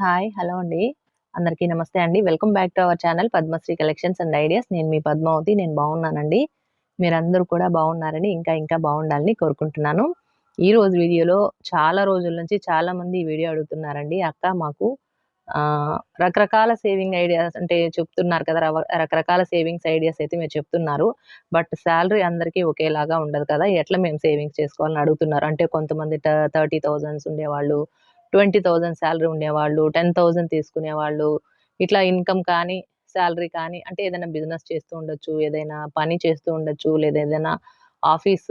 Hi. Hello అండి. అందరికీ నమస్తే అండి. Welcome back to our channel Padmasri collections and ideas. నేను మీ పద్మావతి. నేను బాగున్నానండి. మీరందరూ కూడా బాగున్నారని, ఇంకా బాగుండాలని కోరుకుంటున్నాను. ఈరోజు వీడియోలో చాలా రోజుల నుంచి చాలామంది ఈ వీడియో అడుగుతున్నారండి. అక్క మాకు రకరకాల సేవింగ్ ఐడియాస్ అంటే చెప్తున్నారు కదా! రకరకాల సేవింగ్స్ ఐడియాస్ అయితే మీరు చెప్తున్నారు. బట్ సాలరీ అందరికీ ఒకేలాగా ఉండదు కదా! ఎట్లా మేము సేవింగ్స్ చేసుకోవాలని అడుగుతున్నారు. అంటే కొంతమంది 30,000 ఉండేవాళ్ళు, 20,000 సాలరీ ఉండేవాళ్ళు, 10,000 తీసుకునేవాళ్ళు. ఇట్లా ఇన్‌కమ్ కానీ, సాలరీ కానీ అంటే ఏదైనా బిజినెస్ చేస్తూ ఉండొచ్చు, ఏదైనా పని చేస్తూ ఉండొచ్చు, లేదా ఏదైనా ఆఫీస్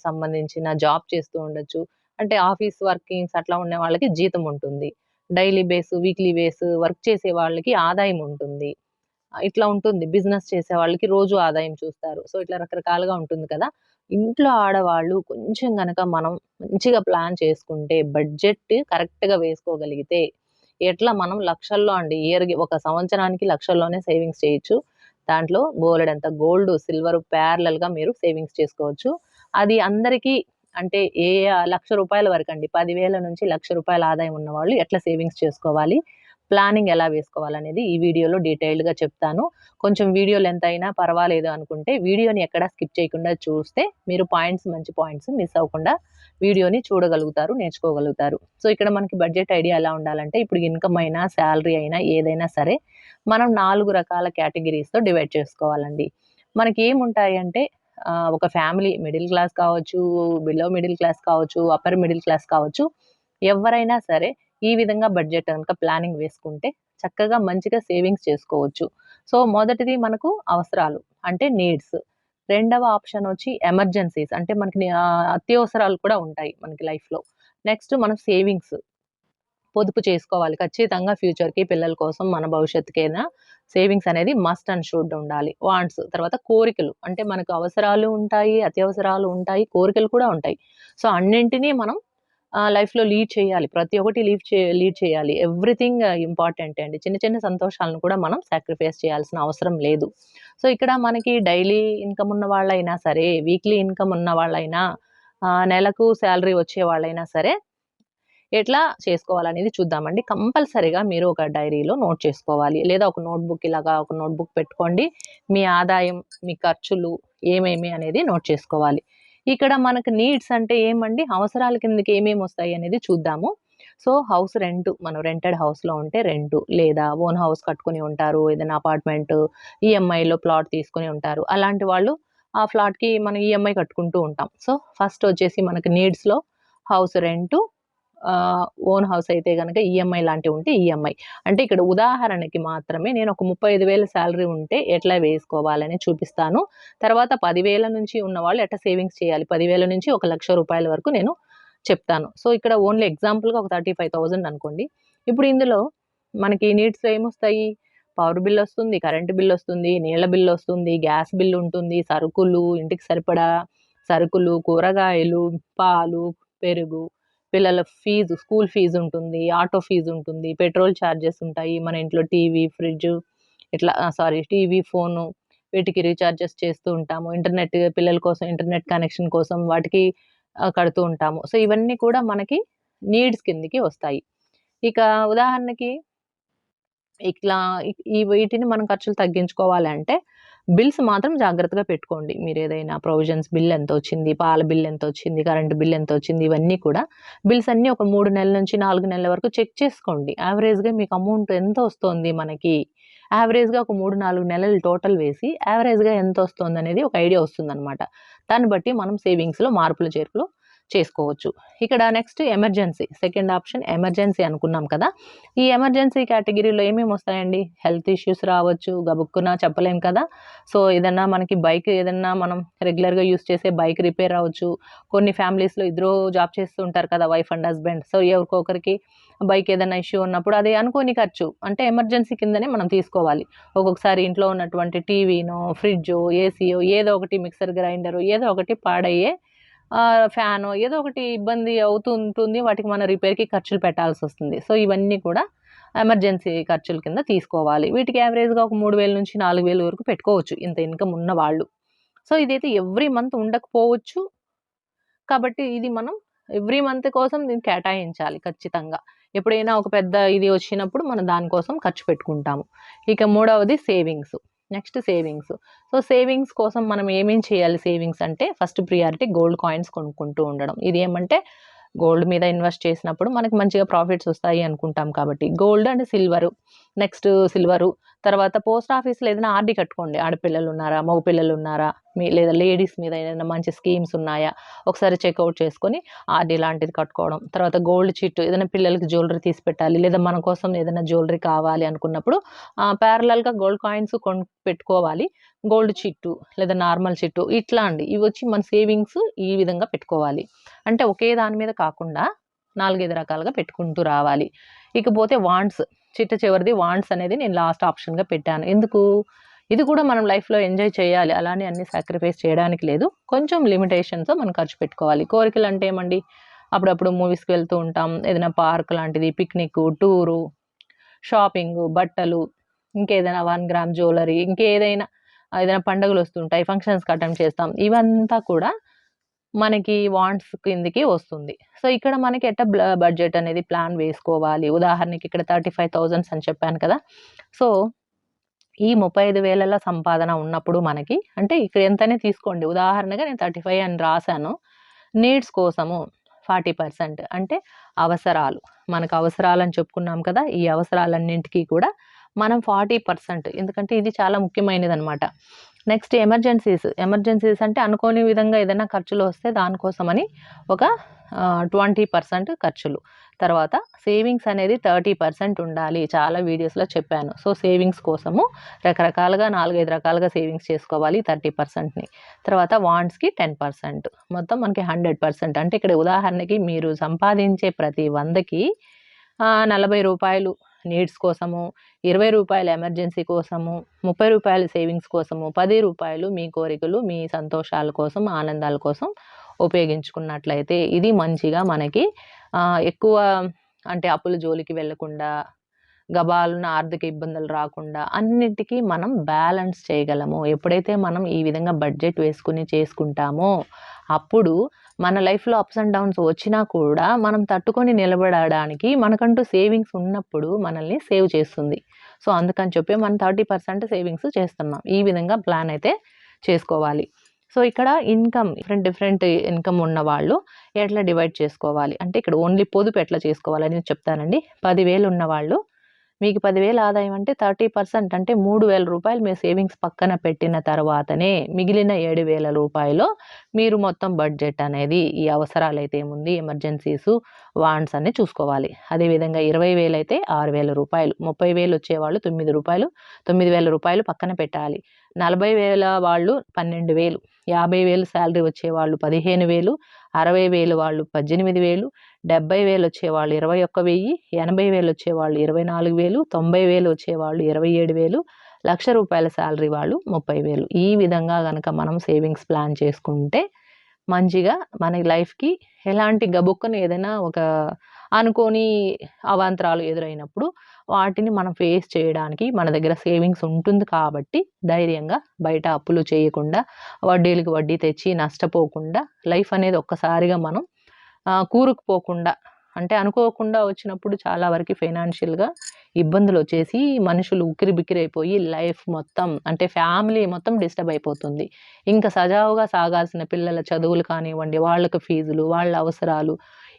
సంబంధించిన జాబ్ చేస్తూ ఉండొచ్చు. అంటే ఆఫీస్ వర్కింగ్స్ అట్లా ఉన్న వాళ్ళకి జీతం ఉంటుంది. Daily base, weekly base work చేసే వాళ్ళకి ఆదాయం ఉంటుంది. ఇట్లా ఉంటుంది. బిజినెస్ చేసే వాళ్ళకి రోజు ఆదాయం చూస్తారు. సో, ఇట్లా రకరకాలుగా ఉంటుంది కదా! ఇంట్లో ఆడవాళ్ళు కొంచెం గనక మనం మంచిగా ప్లాన్ చేసుకుంటే, బడ్జెట్ కరెక్ట్‌గా వేసుకోగలిగితే, ఎట్లా మనం లక్షల్లో అండి ఇయర్‌కి ఒక సంవత్సరానికి లక్షల్లోనే సేవింగ్స్ చేయొచ్చు. దాంట్లో బోలెడంత గోల్డ్, సిల్వర్ ప్యారలల్‌గా మీరు సేవింగ్స్ చేసుకోవచ్చు. అది అందరికీ అంటే రూ. 1,00,000 వరకండి. 10,000 నుంచి రూ. 1,00,000 ఆదాయం ఉన్నవాళ్ళు ఎట్లా సేవింగ్స్ చేసుకోవాలి? ప్లానింగ్ ఎలా వేసుకోవాలనేది ఈ వీడియోలో డీటెయిల్డ్‌గా చెప్తాను. కొంచెం వీడియో లెంత్ అయినా పర్వాలేదు అనుకుంటే వీడియోని ఎక్కడ స్కిప్ చేయకుండా చూస్తే మీరు మంచి పాయింట్స్ మిస్ అవ్వకుండా వీడియోని చూడగలుగుతారు, నేర్చుకోగలుగుతారు. సో, ఇక్కడ మనకి బడ్జెట్ ఐడియా ఎలా ఉండాలంటే ఇప్పుడు ఇన్‌కమ్ అయినా, సాలరీ అయినా ఏదైనా సరే మనం 4 రకాల కేటగరీస్‌తో డివైడ్ చేసుకోవాలండి. మనకేముంటాయంటే ఒక ఫ్యామిలీ మిడిల్ క్లాస్ కావచ్చు, బిలో మిడిల్ క్లాస్ కావచ్చు, అప్పర్ మిడిల్ క్లాస్ కావచ్చు. ఎవ్వరైనా సరే ఈ విధంగా బడ్జెట్ గనక ప్లానింగ్ వేసుకుంటే చక్కగా మంచిగా సేవింగ్స్ చేసుకోవచ్చు. సో, మొదటిది మనకు అవసరాలు అంటే నీడ్స్. రెండవ ఆప్షన్ వచ్చి ఎమర్జెన్సీస్ అంటే మనకి అత్యవసరాలు కూడా ఉంటాయి మనకి లైఫ్‌లో. నెక్స్ట్ మనం సేవింగ్స్. పొదుపు చేసుకోవాలి. ఖచ్చితంగా ఫ్యూచర్‌కి పిల్లల కోసం మన భవిష్యత్తుకైనా సేవింగ్స్ అనేది మస్ట్ అండ్ షుడ్ ఉండాలి. వాంట్స్ తర్వాత కోరికలు అంటే మనకు అవసరాలు ఉంటాయి, అత్యవసరాలు ఉంటాయి, కోరికలు కూడా ఉంటాయి. సో, అన్నింటిని మనం లైఫ్‌లో లీడ్ చేయాలి. ప్రతి ఒక్కటి లీడ్ చేయాలి. ఎవ్రీథింగ్ ఇంపార్టెంటే అండి. చిన్న చిన్న సంతోషాలను కూడా మనం సాక్రిఫైస్ చేయాల్సిన అవసరం లేదు. సో, ఇక్కడ మనకి డైలీ ఇన్‌కమ్ ఉన్న వాళ్ళైనా సరే, వీక్లీ ఇన్‌కమ్ ఉన్న వాళ్ళైనా, నెలకు సాలరీ వచ్చే వాళ్ళైనా సరే ఎట్లా చేసుకోవాలనేది చూద్దామండి. కంపల్సరీగా మీరు ఒక డైరీలో నోట్ చేసుకోవాలి. లేదా ఒక నోట్‌బుక్ ఇలాగా ఒక నోట్‌బుక్ పెట్టుకోండి. మీ ఆదాయం, మీ ఖర్చులు ఏమేమి అనేది నోట్ చేసుకోవాలి. ఇక్కడ మనకు నీడ్స్ అంటే ఏమండి? అవసరాల కిందకి ఏమేమొస్తాయి అనేది చూద్దాము. సో, హౌస్ రెంట్ మనం రెంటెడ్ హౌస్‌లో ఉంటే రెంటు లేదా ఓన్ హౌస్ కట్టుకొని ఉంటారు. ఏదైనా అపార్ట్‌మెంటు ఈఎంఐలో ప్లాట్ తీసుకొని ఉంటారు. అలాంటి వాళ్ళు ఆ ఫ్లాట్‌కి మనం ఈఎంఐ కట్టుకుంటూ ఉంటాం. సో, ఫస్ట్ వచ్చేసి మనకు నీడ్స్‌లో హౌస్ రెంటు, ఓన్ హౌస్ అయితే గనక ఈఎంఐ లాంటివుంటే ఈఎంఐ. అంటే ఇక్కడ ఉదాహరణకి మాత్రమే నేను ఒక 35,000 సాలరీ ఉంటే ఎట్లా వేసుకోవాలని చూపిస్తాను. తర్వాత 10,000 నుంచి ఉన్నవాళ్ళు ఎట్లా సేవింగ్స్ చేయాలి. 10,000 నుంచి ఒక రూ. 1,00,000 వరకు నేను చెప్తాను. సో, ఇక్కడ ఓన్లీ ఎగ్జాంపుల్‌గా ఒక 35,000 అనుకోండి. ఇప్పుడు ఇందులో మనకి నీడ్స్‌లో ఏమొస్తాయి? పవర్ బిల్లొస్తుంది, కరెంట్ బిల్లొస్తుంది, నీళ్ల బిల్లొస్తుంది, గ్యాస్ బిల్లుంటుంది, సరుకులు, ఇంటికి సరిపడా సరుకులు, కూరగాయలు, పాలు, పెరుగు, పిల్లల ఫీజు, స్కూల్ ఫీజుంటుంది, ఆటో ఫీజుంటుంది, పెట్రోల్ చార్జెస్ ఉంటాయి. మన ఇంట్లో టీవీ, ఫ్రిడ్జు ఇట్లా టీవీ, ఫోను వీటికి రీచార్జెస్ చేస్తూ ఉంటాము. ఇంటర్నెట్ పిల్లల కోసం ఇంటర్నెట్ కనెక్షన్ కోసం వాటికి కడుతూ ఉంటాము. సో, ఇవన్నీ కూడా మనకి నీడ్స్ కిందకి వస్తాయి. ఇక ఉదాహరణకి ఇట్లా ఈ వీటిని మనం ఖర్చులు తగ్గించుకోవాలంటే, బిల్స్ మాత్రం జాగ్రత్తగా పెట్టుకోండి. మీరేదైనా ప్రొవిజన్స్ బిల్ ఎంతొచ్చింది, పాల బిల్ ఎంతొచ్చింది, కరెంట్ బిల్ ఎంతొచ్చింది, ఇవన్నీ కూడా బిల్స్ అన్నీ ఒక 3 నెలల నుంచి 4 నెలల వరకు చెక్ చేసుకోండి. యావరేజ్‌గా మీకు అమౌంట్ ఎంతొస్తోంది మనకి? యావరేజ్‌గా ఒక 3, 4 నెలలు టోటల్ వేసి యావరేజ్‌గా ఎంతొస్తోందనేది ఒక ఐడియా వస్తుందనమాట. దాన్ని బట్టి మనం సేవింగ్స్‌లో మార్పులు, చేర్పులు చేసుకోవచ్చు. ఇక్కడ next emergency. Second option emergency అనుకున్నాం కదా! ఈ ఎమర్జెన్సీ కేటగిరీలో ఏమేమొస్తాయండి? హెల్త్ ఇష్యూస్ రావచ్చు. గబుక్కున చెప్పలేం కదా! సో, ఏదన్నా మనకి బైక్ ఏదన్నా మనం రెగ్యులర్‌గా యూజ్ చేసే బైక్ రిపేర్ అవ్వచ్చు. కొన్ని ఫ్యామిలీస్‌లో ఇద్దరు జాబ్ చేస్తూ ఉంటారు కదా! Wife and husband. సో, ఎవరికొకరికి బైక్ ఏదన్నా ఇష్యూ ఉన్నప్పుడు అది అనుకోని ఖర్చు. అంటే ఎమర్జెన్సీ కిందనే మనం తీసుకోవాలి. ఒక్కొక్కసారి ఇంట్లో ఉన్నటువంటి టీవీనో, ఫ్రిడ్జో, ఏసీయో ఏదో ఒకటి మిక్సర్ గ్రైండరో ఏదో ఒకటి పాడయ్యే ఫ్యానో ఏదో ఒకటి ఇబ్బంది అవుతూ ఉంటుంది. వాటికి మనం రిపేర్‌కి ఖర్చులు పెట్టాల్సొస్తుంది. సో, ఇవన్నీ కూడా ఎమర్జెన్సీ ఖర్చుల కింద తీసుకోవాలి. వీటికి యావరేజ్‌గా ఒక 3,000-4,000 వరకు పెట్టుకోవచ్చు. ఇంత ఇన్‌కమ్ ఉన్నవాళ్ళు. సో, ఇదైతే ఎవ్రీ మంత్ ఉండకపోవచ్చు. కాబట్టి ఇది మనం ఎవ్రీ మంత్ కోసం దీన్ని కేటాయించాలి ఖచ్చితంగా. ఎప్పుడైనా ఒక పెద్ద ఇది వచ్చినప్పుడు మనం దానికోసం ఖర్చు పెట్టుకుంటాము. ఇక మూడవది savings. Next savings. So, savings కోసం మనం ఏమేం చేయాలి సేవింగ్స్ అంటే ఫస్ట్ ప్రియారిటీ గోల్డ్ కాయిన్స్ కొనుక్కుంటూ ఉండడం. ఇది ఏమంటే గోల్డ్ మీద ఇన్వెస్ట్ చేసినప్పుడు మనకి మంచిగా ప్రాఫిట్స్ వస్తాయి అనుకుంటాం కాబట్టి gold and silver. Next silver. తర్వాత పోస్ట్ ఆఫీస్‌లో ఏదైనా ఆర్‌డీ కట్టుకోండి. ఆడపిల్లలు ఉన్నారా? మగ పిల్లలు ఉన్నారా? లేదా లేడీస్ మీద ఏదైనా మంచి స్కీమ్స్ ఉన్నాయా? ఒకసారి చెక్‌ఔట్ చేసుకొని ఆర్‌డీ లాంటిది కట్టుకోవడం. తర్వాత గోల్డ్ చిట్ ఏదైనా పిల్లలకి జ్యువెలరీ తీసి పెట్టాలి. లేదా మన కోసం ఏదైనా జ్యువెలరీ కావాలి అనుకున్నప్పుడు ప్యారలల్‌గా గోల్డ్ కాయిన్స్ పెట్టుకోవాలి. గోల్డ్ చిట్టు లేదా నార్మల్ చిట్టు ఇట్లా అండి. ఇవొచ్చి మన సేవింగ్స్ ఈ విధంగా పెట్టుకోవాలి. అంటే ఒకే దాని మీద కాకుండా 4, 5 రకాలుగా పెట్టుకుంటూ రావాలి. ఇకపోతే వాంట్స్. చిట్ట చివరిది వాంట్స్ అనేది నేను లాస్ట్ ఆప్షన్‌గా పెట్టాను. ఎందుకు? ఇది కూడా మనం లైఫ్‌లో ఎంజాయ్ చేయాలి. అలానే అన్ని సాక్రిఫైస్ చేయడానికి లేదు. కొంచెం లిమిటేషన్స్‌తో మనం ఖర్చు పెట్టుకోవాలి. కోరికలంటే ఏమండి? అప్పుడప్పుడు మూవీస్‌కి వెళ్తూ ఉంటాం. ఏదైనా పార్క్ లాంటిది, పిక్నిక్కు, టూరు, షాపింగు, బట్టలు, ఇంకేదైనా 1 గ్రామ్ జ్యువెలరీ, ఇంకేదైనా ఏదైనా పండుగలొస్తుంటాయి. ఫంక్షన్స్‌కి అటెండ్ చేస్తాం. ఇవంతా కూడా మనకి వాంట్స్ కిందకి వస్తుంది. సో, ఇక్కడ మనకి బడ్జెట్ అనేది ప్లాన్ వేసుకోవాలి. ఉదాహరణకి ఇక్కడ 35,000 అని చెప్పాను కదా! సో, ఈ 35,000 సంపాదన ఉన్నప్పుడు మనకి అంటే ఇక్కడ ఎంతైనా తీసుకోండి. ఉదాహరణగా నేను 35 అని రాసాను. నీడ్స్ కోసము 40% అంటే అవసరాలు. మనకు అవసరాలని చెప్పుకున్నాం కదా! ఈ అవసరాలన్నింటికి కూడా మనం 40% ఎందుకంటే ఇది చాలా ముఖ్యమైనదనమాట. నెక్స్ట్ ఎమర్జెన్సీస్ అంటే అనుకోని విధంగా ఏదైనా ఖర్చులొస్తే దానికోసమని ఒక 20% ఖర్చులు. తర్వాత సేవింగ్స్ అనేది 30% ఉండాలి. చాలా వీడియోస్‌లో చెప్పాను. సో, సేవింగ్స్ కోసము రకరకాలుగా 4, 5 రకాలుగా సేవింగ్స్ చేసుకోవాలి 30%ని. తర్వాత వాంట్స్‌కి 10%. మొత్తం మనకి 100%. అంటే ఇక్కడ ఉదాహరణకి మీరు సంపాదించే ప్రతి 100కి రూ. 40 నీడ్స్ కోసము, రూ. 20 ఎమర్జెన్సీ కోసము, రూ. 30 సేవింగ్స్ కోసము, రూ. 10 మీ కోరికలు, మీ సంతోషాల కోసం, ఆనందాల కోసం ఉపయోగించుకున్నట్లయితే ఇది మంచిగా మనకి ఎక్కువ అంటే అప్పుల జోలికి వెళ్ళకుండా, గబాలున ఆర్థిక ఇబ్బందులు రాకుండా అన్నిటికి మనం బ్యాలెన్స్ చేయగలము. ఎప్పుడైతే మనం ఈ విధంగా బడ్జెట్ వేసుకొని చేసుకుంటామో, అప్పుడు మన లైఫ్‌లో అప్స్ అండ్ డౌన్స్ వచ్చినా కూడా మనం తట్టుకొని నిలబడడానికి మనకంటూ సేవింగ్స్ ఉన్నప్పుడు మనల్ని సేవ్ చేస్తుంది. సో, అందుకని చెప్పి మనం 30% సేవింగ్స్ చేస్తున్నాం. ఈ విధంగా ప్లాన్ అయితే చేసుకోవాలి. సో, ఇక్కడ డిఫరెంట్ ఇన్‌కమ్ ఉన్నవాళ్ళు ఎట్లా డివైడ్ చేసుకోవాలి అంటే ఇక్కడ ఓన్లీ పొదుపు ఎట్లా చేసుకోవాలని చెప్తానండి. 10,000 ఉన్నవాళ్ళు మీకు 10,000 ఆదాయం అంటే 30% అంటే రూ. 3,000 మీరు సేవింగ్స్ పక్కన పెట్టిన తర్వాతనే మిగిలిన రూ. 7,000 మీరు మొత్తం బడ్జెట్ అనేది ఈ అవసరాలైతే ఏముంది ఎమర్జెన్సీసు, వాంట్స్ అన్నీ చూసుకోవాలి. అదేవిధంగా 20,000 అయితే రూ. 6,000, 30,000 వచ్చేవాళ్ళు రూ. 9,000 పక్కన పెట్టాలి. 40,000 వాళ్ళు 12,000, 50,000 శాలరీ వచ్చేవాళ్ళు 15,000, 60,000 వాళ్ళు 18,000, 70,000 వచ్చేవాళ్ళు 21,000, 80,000 వచ్చేవాళ్ళు 24,000, 90,000 వచ్చేవాళ్ళు 27,000, రూ. 1,00,000 శాలరీ వాళ్ళు 30,000. ఈ విధంగా గనక మనం సేవింగ్స్ ప్లాన్ చేసుకుంటే మంచిగా మన లైఫ్‌కి ఎలాంటి గబుక్కున ఏదైనా ఒక అనుకోని అవాంతరాలు ఎదురైనప్పుడు వాటిని మనం ఫేస్ చేయడానికి మన దగ్గర సేవింగ్స్ ఉంటుంది కాబట్టి ధైర్యంగా బయట అప్పులు చేయకుండా, వడ్డీలకి వడ్డీ తెచ్చి నష్టపోకుండా లైఫ్ అనేది ఒక్కసారిగా మనం కూరుకుపోకుండా అంటే అనుకోకుండా వచ్చినప్పుడు చాలా వరకి ఫైనాన్షియల్‌గా ఇబ్బందులొచ్చేసి మనుషులు ఉక్కిరిబిక్కిరైపోయి లైఫ్ మొత్తం అంటే ఫ్యామిలీ మొత్తం డిస్టర్బ్ అయిపోతుంది. ఇంకా సజావుగా సాగాల్సిన పిల్లల చదువులు కానివ్వండి, వాళ్ళకి ఫీజులు, వాళ్ళ అవసరాలు,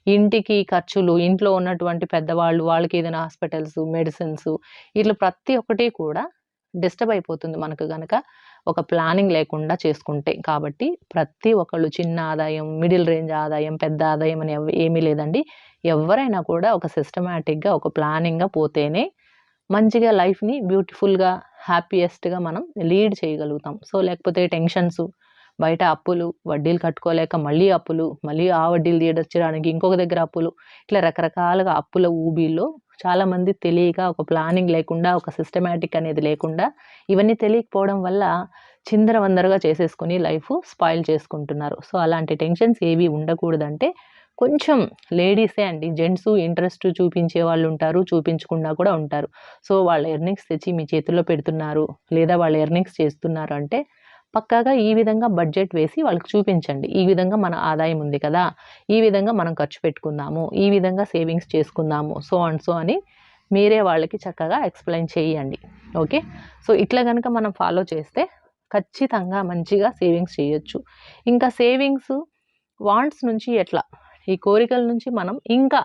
ఇంటికి ఖర్చులు, ఇంట్లో ఉన్నటువంటి పెద్దవాళ్ళు వాళ్ళకేదైనా హాస్పిటల్స్, మెడిసిన్స్ ఇట్లా ప్రతి ఒక్కటి కూడా డిస్టర్బ్ అయిపోతుంది మనకు గనక ఒక ప్లానింగ్ లేకుండా చేసుకుంటే. కాబట్టి ప్రతి ఒక్కళ్ళు చిన్న ఆదాయం, మిడిల్ రేంజ్ ఆదాయం, పెద్ద ఆదాయం అని ఏమీ లేదండి. ఎవ్వరైనా కూడా ఒక సిస్టమాటిక్‌గా, ఒక ప్లానింగ్‌గా పోతేనే మంచిగా లైఫ్‌ని బ్యూటిఫుల్‌గా, హ్యాపీయెస్ట్‌గా మనం లీడ్ చేయగలుగుతాం. సో, లేకపోతే టెన్షన్స్, బయట అప్పులు, వడ్డీలు కట్టుకోలేక మళ్ళీ అప్పులు, మళ్ళీ ఆ వడ్డీలు తీర్చడానికి ఇంకొక దగ్గర అప్పులు, ఇట్లా రకరకాలుగా అప్పుల ఊబిలో చాలామంది తెలియక ఒక ప్లానింగ్ లేకుండా, ఒక సిస్టమాటిక్ అనేది లేకుండా, ఇవన్నీ తెలియకపోవడం వల్ల చిందరవందరగా చేసేసుకొని లైఫ్ స్పాయిల్ చేసుకుంటున్నారు. సో, అలాంటి టెన్షన్స్ ఏవి ఉండకూడదంటే కొంచెం లేడీసే అండి. జెంట్సు ఇంట్రెస్ట్ చూపించే వాళ్ళుంటారు. చూపించకుండా కూడా ఉంటారు. సో, వాళ్ళ ఎర్నింగ్స్ తెచ్చి మీ చేతుల్లో పెడుతున్నారు. లేదా వాళ్ళు ఎర్నింగ్స్ చేస్తున్నారు అంటే పక్కాగా ఈ విధంగా బడ్జెట్ వేసి వాళ్ళకి చూపించండి. ఈ విధంగా మన ఆదాయం ఉంది కదా! ఈ విధంగా మనం ఖర్చు పెట్టుకుందాము. ఈ విధంగా సేవింగ్స్ చేసుకుందాము. సో అండ్ సో అని మీరే వాళ్ళకి చక్కగా ఎక్స్‌ప్లెయిన్ చేయండి. ఓకే. సో ఇట్లా గనక మనం ఫాలో చేస్తే ఖచ్చితంగా మంచిగా సేవింగ్స్ చేయొచ్చు. ఇంకా సేవింగ్స్ వాంట్స్ నుంచి ఎట్లా? ఈ కోరికల నుంచి మనం ఇంకా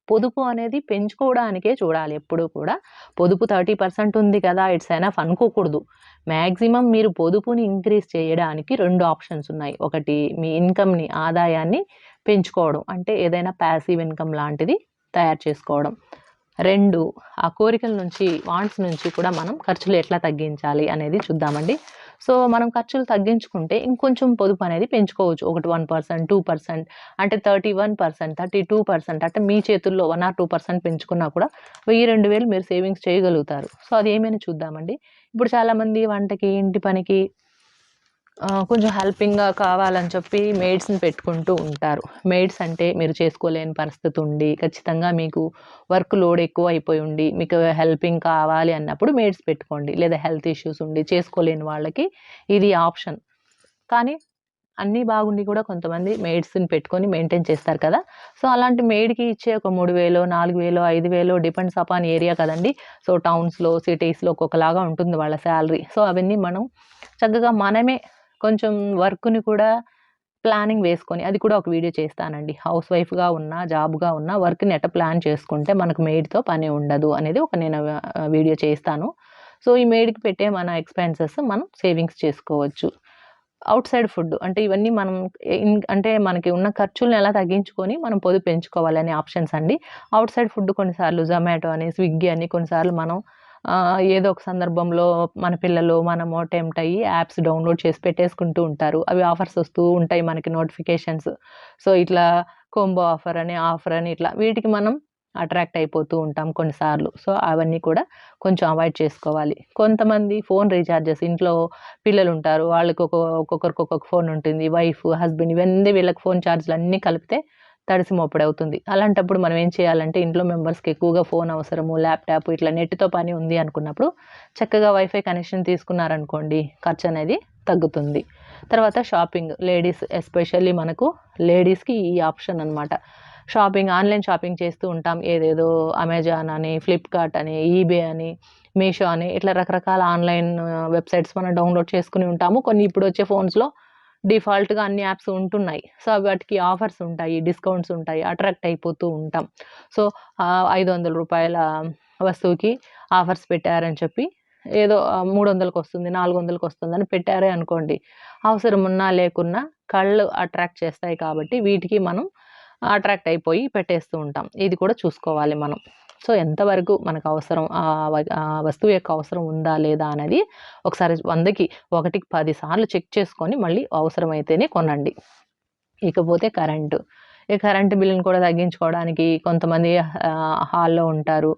పొదుపు అనేది పెంచుకోవడానికే చూడాలి ఎప్పుడూ కూడా. పొదుపు 30% ఉంది కదా! ఇట్స్ ఎనఫ్ అనుకోకూడదు. మాక్సిమం మీరు పొదుపుని ఇంక్రీజ్ చేయడానికి 2 ఆప్షన్స్ ఉన్నాయి. ఒకటి మీ ఇన్‌కమ్‌ని ఆదాయాన్ని పెంచుకోవడం. అంటే ఏదైనా పాసివ్ ఇన్‌కమ్ లాంటిది తయారు చేసుకోవడం. 2 ఆ కోరికల నుంచి, వాంట్స్ నుంచి కూడా మనం ఖర్చులు ఎట్లా తగ్గించాలి అనేది చూద్దామండి. సో, మనం ఖర్చులు తగ్గించుకుంటే ఇంకొంచెం పొదుపు అనేది పెంచుకోవచ్చు. ఒకటి 1%, 2% అంటే 31%, 32% అంటే మీ చేతుల్లో 1 ఆర్ 2% పెంచుకున్నా కూడా 1000, 2000 మీరు సేవింగ్స్ చేయగలుగుతారు. సో, అదేమని చూద్దామండి. ఇప్పుడు చాలామంది వంటకి, ఇంటి పనికి కొంచెం హెల్పింగ్‌గా కావాలని చెప్పి మెయిడ్స్‌ని పెట్టుకుంటూ ఉంటారు. మెయిడ్స్ అంటే మీరు చేసుకోలేని పరిస్థితి ఉండి, ఖచ్చితంగా మీకు వర్క్ లోడ్ ఎక్కువ అయిపోయి ఉండి, మీకు హెల్పింగ్ కావాలి అన్నప్పుడు మెయిడ్స్ పెట్టుకోండి. లేదా హెల్త్ ఇష్యూస్ ఉండి చేసుకోలేని వాళ్ళకి ఇది ఆప్షన్. కానీ అన్నీ బాగుండి కూడా కొంతమంది మెయిడ్స్‌ని పెట్టుకొని మెయింటైన్ చేస్తారు కదా! సో, అలాంటి మెయిడ్‌కి ఇచ్చే ఒక 3000, 4000, 5000 డిపెండ్స్ అపాన్ ఏరియా కదండీ! సో, టౌన్స్‌లో, సిటీస్‌లో ఒక్కొక్కలాగా ఉంటుంది వాళ్ళ సాలరీ. సో, అవన్నీ మనం చక్కగా మనమే కొంచెం వర్క్‌ని కూడా ప్లానింగ్ వేసుకొని అది కూడా ఒక వీడియో చేస్తానండి. హౌస్ వైఫ్‌గా ఉన్నా, జాబ్‌గా ఉన్నా వర్క్‌ని ఎట్లా ప్లాన్ చేసుకుంటే మనకు మెయిడ్‌తో పని ఉండదు అనేది ఒక నేను వీడియో చేస్తాను. సో, ఈ మెయిడ్‌కి పెట్టే మన ఎక్స్‌పెన్సెస్ మనం సేవింగ్స్ చేసుకోవచ్చు. ఔట్ సైడ్ ఫుడ్ అంటే ఇవన్నీ మనం అంటే మనకి ఉన్న ఖర్చుల్ని ఎలా తగ్గించుకొని మనం పొదుపు పెంచుకోవాలనే ఆప్షన్స్ అండి. ఔట్ సైడ్ ఫుడ్ కొన్నిసార్లు జొమాటో అని, స్విగ్గీ అని కొన్నిసార్లు మనం ఏదో ఒక సందర్భంలో మన పిల్లలు, మనము టెంప్ట్ అయ్యి యాప్స్ డౌన్‌లోడ్ చేసి పెట్టేసుకుంటూ ఉంటారు. అవి ఆఫర్స్ వస్తూ ఉంటాయి మనకి నోటిఫికేషన్స్. సో, ఇట్లా కాంబో ఆఫర్ అని ఇట్లా వీటికి మనం అట్రాక్ట్ అయిపోతూ ఉంటాం కొన్నిసార్లు. సో, అవన్నీ కూడా కొంచెం అవాయిడ్ చేసుకోవాలి. కొంతమంది ఫోన్ రీచార్జెస్ ఇంట్లో పిల్లలుంటారు. వాళ్ళకి ఒక్కొక్కరికి ఒక్కొక్క ఫోన్ ఉంటుంది. వైఫ్, హస్బెండ్ ఇవన్నీ వీళ్ళకి ఫోన్ చార్జ్‌లన్నీ కలిపితే తడిసి మోపెడవుతుంది. అలాంటప్పుడు మనం ఏం చేయాలంటే ఇంట్లో మెంబర్స్‌కి ఎక్కువగా ఫోన్ అవసరము, ల్యాప్‌టాప్ ఇట్లా నెట్‌తో పని ఉంది అనుకున్నప్పుడు చక్కగా వైఫై కనెక్షన్ తీసుకున్నారనుకోండి ఖర్చనేది తగ్గుతుంది. తర్వాత షాపింగ్ లేడీస్ ఎస్పెషల్లీ మనకు లేడీస్‌కి ఈ ఆప్షన్ అనమాట. ఆన్‌లైన్ షాపింగ్ చేస్తూ ఉంటాం. ఏదేదో అమెజాన్ అని, ఫ్లిప్‌కార్ట్ అని, ఈబే అని, మీషో అని ఇట్లా రకరకాల ఆన్‌లైన్ వెబ్‌సైట్స్ మనం డౌన్‌లోడ్ చేసుకొని ఉంటాము. కొన్ని ఇప్పుడొచ్చే ఫోన్స్‌లో డిఫాల్ట్‌గా అన్ని యాప్స్ ఉంటున్నాయి. సో, వాటికి ఆఫర్స్ ఉంటాయి, డిస్కౌంట్స్ ఉంటాయి. అట్రాక్ట్ అయిపోతూ ఉంటాం. సో, రూ. 500 వస్తువుకి ఆఫర్స్ పెట్టారని చెప్పి ఏదో 300కొస్తుంది, 400కొస్తుందని పెట్టారే అనుకోండి. అవసరం ఉన్నా లేకున్నా కళ్ళు అట్రాక్ట్ చేస్తాయి కాబట్టి వీటికి మనం అట్రాక్ట్ అయిపోయి పెట్టేస్తూ ఉంటాం. ఇది కూడా చూసుకోవాలి మనం. సో, ఎంతవరకు మనకు అవసరం వస్తువు యొక్క అవసరం ఉందా? లేదా? అనేది ఒకసారి 100కి 1కి 10 సార్లు చెక్ చేసుకొని మళ్ళీ అవసరమైతేనే కొనండి. ఇకపోతే కరెంటు. ఈ కరెంటు బిల్లుని కూడా తగ్గించుకోవడానికి కొంతమంది హాల్‌లో ఉంటారు.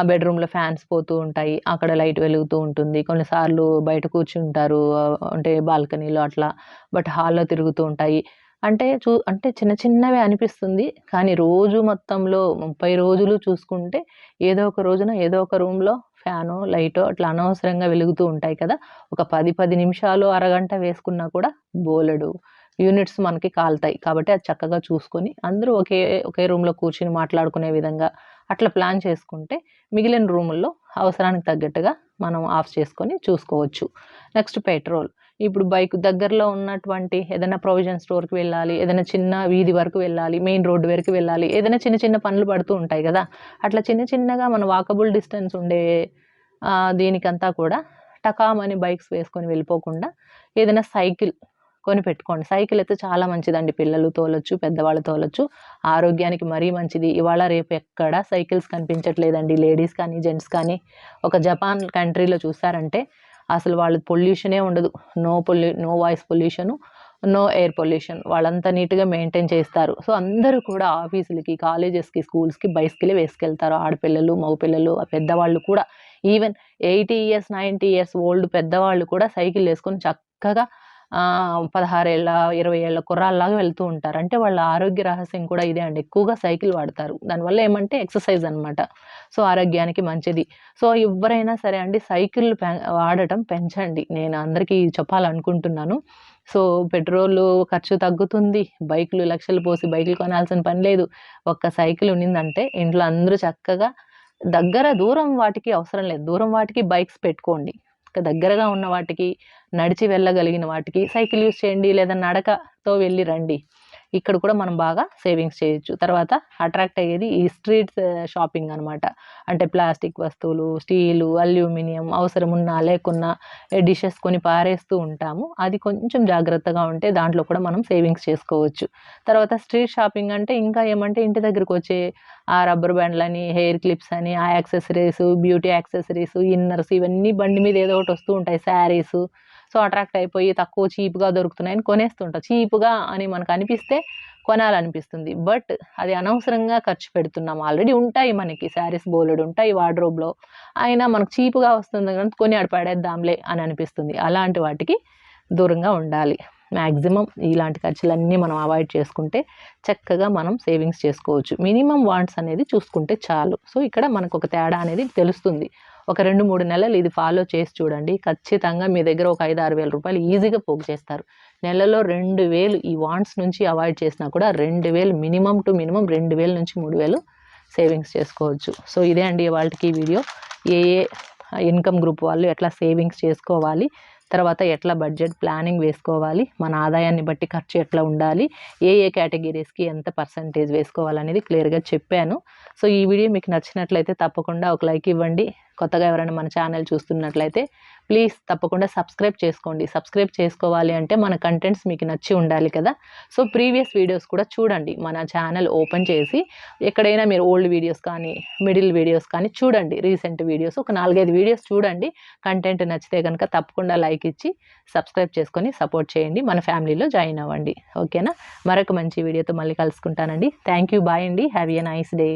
బెడ్‌రూమ్‌లో ఫ్యాన్స్ పోతూ ఉంటాయి. అక్కడ లైట్ వెలుగుతూ ఉంటుంది. కొన్నిసార్లు బయట కూర్చుంటారు. అంటే బాల్కనీలో అట్లా. బట్ హాల్‌లో తిరుగుతూ ఉంటాయి. అంటే చిన్న చిన్నవే అనిపిస్తుంది. కానీ రోజు మొత్తంలో 30 రోజులు చూసుకుంటే ఏదో ఒక రోజున ఏదో ఒక రూమ్‌లో ఫ్యానో, లైటో అట్లా అనవసరంగా వెలుగుతూ ఉంటాయి కదా! ఒక 10 నిమిషాలు, అరగంట వేసుకున్నా కూడా బోలెడు యూనిట్స్ మనకి కాలుతాయి. కాబట్టి అది చక్కగా చూసుకొని అందరూ ఒకే రూమ్‌లో కూర్చొని మాట్లాడుకునే విధంగా అట్లా ప్లాన్ చేసుకుంటే మిగిలిన రూముల్లో అవసరానికి తగ్గట్టుగా మనం ఆఫ్ చేసుకొని చూసుకోవచ్చు. Next petrol. ఇప్పుడు దగ్గరలో ఉన్నటువంటి ఏదైనా ప్రొవిజన్ స్టోర్‌కి వెళ్ళాలి. ఏదైనా చిన్న వీధి వరకు వెళ్ళాలి. మెయిన్ రోడ్ వరకు వెళ్ళాలి. ఏదైనా చిన్న చిన్న పనులు పడుతూ ఉంటాయి గదా! అట్లా చిన్న చిన్నగా మన వాకబుల్ డిస్టెన్స్ ఉండే దీనికంతా కూడా టకామని బైక్స్ వేసుకొని వెళ్ళిపోకుండా ఏదైనా సైకిల్ కొనిపెట్టుకోండి. సైకిల్ అయితే చాలా మంచిదండి. పిల్లలు తోలొచ్చు, పెద్దవాళ్ళు తోలొచ్చు. ఆరోగ్యానికి మరీ మంచిది. ఇవాళ రేపు ఎక్కడా సైకిల్స్ కనిపించట్లేదండి. లేడీస్ కానీ, జెంట్స్ కానీ. ఒక జపాన్ కంట్రీలో చూసారంటే అసలు వాళ్ళు పొల్యూషనే ఉండదు. No voice pollution, no air pollution. వాళ్ళంతా నీట్‌గా మెయింటైన్ చేస్తారు. సో, అందరూ కూడా ఆఫీసులకి, కాలేజెస్‌కి, స్కూల్స్‌కి బైసికలే వేసుకెళ్తారు. ఆడపిల్లలు, మగపిల్లలు, పెద్దవాళ్ళు కూడా. ఈవెన్ 80 ఇయర్స్, 90 ఇయర్స్ ఓల్డ్ పెద్దవాళ్ళు కూడా సైకిళ్ళేసుకొని చక్కగా 16 ఏళ్ళ 20 ఏళ్ళ కుర్రాళ్ళలాగా వెళ్తూ ఉంటారు. అంటే వాళ్ళ ఆరోగ్య రహస్యం కూడా ఇదే అండి. ఎక్కువగా సైకిల్ వాడతారు. దానివల్ల ఏమంటే ఎక్సర్సైజ్ అనమాట. సో, ఆరోగ్యానికి మంచిది. సో, ఎవ్వరైనా సరే అండి సైకిల్ వాడటం పెంచండి. నేను అందరికీ చెప్పాలనుకుంటున్నాను. సో, పెట్రోలు ఖర్చు తగ్గుతుంది. బైకులు లక్షలు పోసి బైకులు కొనాల్సిన పని లేదు. ఒక్క సైకిల్ ఉన్నిందంటే ఇంట్లో అందరూ చక్కగా దూరం వాటికి అవసరం లేదు. దూరం వాటికి బైక్స్ పెట్టుకోండి. దగ్గరగా ఉన్న వాటికి, నడిచి వెళ్ళగలిగిన వాటికి సైకిల్ యూజ్ చేయండి. లేదా నడకతో వెళ్లి రండి. ఇక్కడ కూడా మనం బాగా సేవింగ్స్ చేయొచ్చు. తర్వాత అట్రాక్ట్ అయ్యేది ఈ స్ట్రీట్ షాపింగ్ అనమాట. అంటే ప్లాస్టిక్ వస్తువులు, స్టీలు, అల్యూమినియం అవసరం ఉన్నా లేకున్నా డిషెస్ కొని పారేస్తూ ఉంటాము. అది కొంచెం జాగ్రత్తగా ఉంటే దాంట్లో కూడా మనం సేవింగ్స్ చేసుకోవచ్చు. తర్వాత స్ట్రీట్ షాపింగ్ అంటే ఇంకా ఏమంటే ఇంటి దగ్గరకొచ్చే ఆ రబ్బర్ బ్యాండ్‌లని, హెయిర్ క్లిప్స్ అని, ఆ యాక్సెసరీస్, బ్యూటీ యాక్సెసరీస్, ఇన్నర్స్ ఇవన్నీ బండి మీద ఏదో ఒకటి వస్తూ ఉంటాయి. శారీసు. సో, అట్రాక్ట్ అయిపోయి తక్కువ చీప్‌గా దొరుకుతున్నాయని కొనేస్తుంటాం. చీప్‌గా అని మనకనిపిస్తే కొనాలనిపిస్తుంది. బట్ అది అనవసరంగా ఖర్చు పెడుతున్నాం. ఆల్రెడీ ఉంటాయి మనకి శారీస్ బోలెడుంటాయి వార్డ్‌రోబ్‌లో. అయినా మనకు చీప్‌గా వస్తుంది గదా! కొని ఆడ పడేద్దాంలే అని అనిపిస్తుంది. అలాంటి వాటికి దూరంగా ఉండాలి. మాక్సిమం ఇలాంటి ఖర్చులన్నీ మనం అవాయిడ్ చేసుకుంటే చక్కగా మనం సేవింగ్స్ చేసుకోవచ్చు. మినిమమ్ వాంట్స్ అనేది చూసుకుంటే చాలు. సో, ఇక్కడ మనకొక తేడా అనేది తెలుస్తుంది. ఒక 2, 3 నెలలు ఇది ఫాలో చేసి చూడండి. ఖచ్చితంగా మీ దగ్గర ఒక 5, 6 వేల రూపాయలు ఈజీగా పోగు చేస్తారు. నెలలో 2000 ఈ వాంట్స్ నుంచి అవాయిడ్ చేసినా కూడా 2000 మినిమమ్ టు మినిమమ్ 2000 నుంచి 3000 సేవింగ్స్ చేసుకోవచ్చు. సో, ఇదే అండి ఇవాల్టికి వీడియో. ఏ ఇన్‌కమ్ గ్రూప్ వాళ్ళు ఎట్లా సేవింగ్స్ చేసుకోవాలి, తర్వాత ఎట్లా బడ్జెట్ ప్లానింగ్ వేసుకోవాలి, మన ఆదాయాన్ని బట్టి ఖర్చు ఎట్లా ఉండాలి, ఏ కేటగిరీస్‌కి ఎంత పర్సెంటేజ్ వేసుకోవాలనేది క్లియర్‌గా చెప్పాను. సో, ఈ వీడియో మీకు నచ్చినట్లయితే తప్పకుండా ఒక లైక్ ఇవ్వండి. కొత్తగా ఎవరైనా మన ఛానల్ చూస్తున్నట్లయితే ప్లీజ్ తప్పకుండా సబ్స్క్రైబ్ చేసుకోండి. సబ్స్క్రైబ్ చేసుకోవాలి అంటే మన కంటెంట్స్ మీకు నచ్చి ఉండాలి కదా! సో, ప్రీవియస్ వీడియోస్ కూడా చూడండి. మన ఛానల్ ఓపెన్ చేసి ఎక్కడైనా మీరు ఓల్డ్ వీడియోస్ కానీ, మిడిల్ వీడియోస్ కానీ చూడండి. రీసెంట్ వీడియోస్ ఒక 4, 5 వీడియోస్ చూడండి. కంటెంట్ నచ్చితే గనుక తప్పకుండా లైక్ ఇచ్చి సబ్స్క్రైబ్ చేసుకొని సపోర్ట్ చేయండి. మన ఫ్యామిలీలో జాయిన్ అవ్వండి. ఓకేనా? మరొక మంచి వీడియోతో మళ్ళీ కలుసుకుంటానండి. Thank you. బాయ్ అండి. Have a nice day.